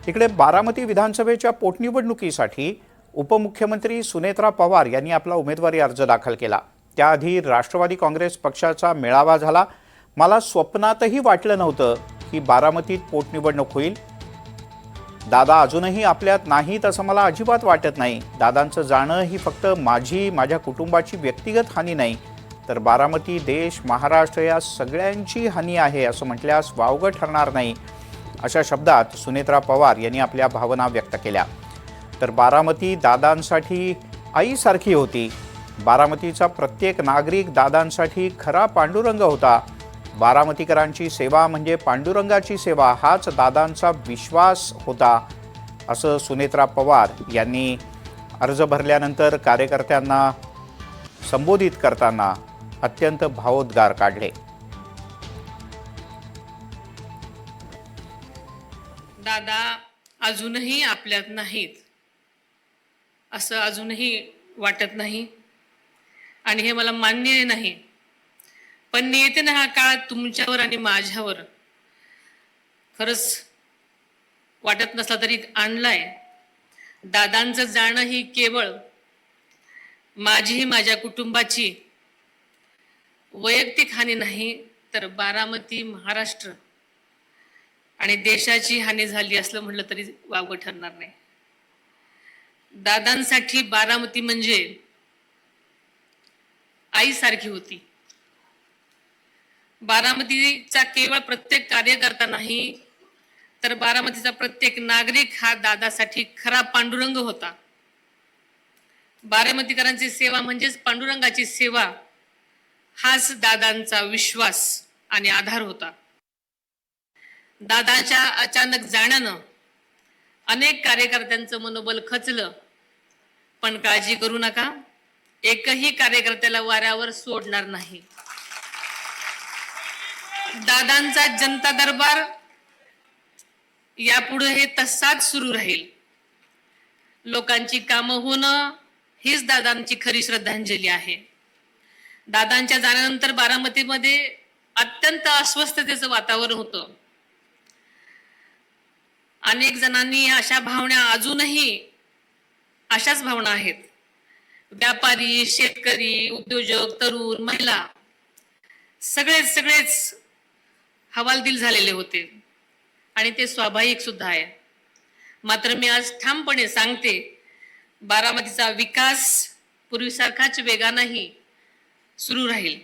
इकडे बारामती विधानसभेच्या पोटनिवडणुकीसाठी उपमुख्यमंत्री सुनेत्रा पवार यांनी आपला उमेदवारी अर्ज दाखल केला। त्याआधी राष्ट्रवादी काँग्रेस पक्षाचा मेळावा झाला। मला स्वप्नातही वाटलं नव्हतं की बारामतीत पोटनिवडणूक होईल। दादा अजूनही आपल्यात नाहीत असं मला अजिबात वाटत नाही। दादांचं जाणं ही फक्त माझ्या कुटुंबाची व्यक्तिगत हानी नाही, तर बारामती, देश, महाराष्ट्र या सगळ्यांची हानी आहे असं म्हटल्यास वावगं ठरणार नाही, अशा शब्दात सुनेत्रा पवार यांनी आपल्या भावना व्यक्त केल्या। तर बारामती दादांसाठी आईसारखी होती। बारामतीचा प्रत्येक नागरिक दादांसाठी खरा पांडुरंग होता। बारामतीकरांची सेवा म्हणजे पांडुरंगाची सेवा हाच दादांचा विश्वास होता, असं सुनेत्रा पवार यांनी अर्ज भरल्यानंतर कार्यकर्त्यांना संबोधित करताना अत्यंत भावोद्गार काढले। दादा अजूनही आपल्यात नाहीत असं अजूनही वाटत नाही आणि हे मला मान्य नाही, पण नियतीने हा काळ तुमच्यावर आणि माझ्यावर खरंच वाटत नसला तरी आणलाय। दादांचं जाणं ही केवळ माझ्या कुटुंबाची वैयक्तिक हानी नाही, तर बारामती, महाराष्ट्र आणि देशाची हानी झाली असलं म्हटलं तरी वावगं ठरणार नाही। दादांसाठी बारामती म्हणजे आईसारखी होती। बारामतीचा केवळ प्रत्येक कार्यकर्ता नाही, तर बारामतीचा प्रत्येक नागरिक हा दादासाठी खरा पांडुरंग होता। बारामतीकरांची सेवा म्हणजेच पांडुरंगाची सेवा हाच दादांचा विश्वास आणि आधार होता। दादाच्या अचानक जाण्यानं अनेक कार्यकर्त्यांचं मनोबल खचलं, पण काळजी करू नका, एकही कार्यकर्त्याला वाऱ्यावर सोडणार नाही। दादांचा जनता दरबार यापुढे हे तसाच सुरू राहील। लोकांची कामं होणं हीच दादांची खरी श्रद्धांजली आहे। दादांच्या जाण्यानंतर बारामतीमध्ये अत्यंत अस्वस्थतेचं वातावरण होतं। अनेक जणांनी अशा भावना, अजूनही अशाच भावना आहेत। व्यापारी, शेतकरी, उद्योजक, तरुण, महिला सगळेच हवालदिल झालेले होते आणि ते स्वाभाविक सुद्धा आहे। मात्र मी आज ठामपणे सांगते, बारामतीचा विकास पूर्वीसारखाच वेगानेही सुरू राहील।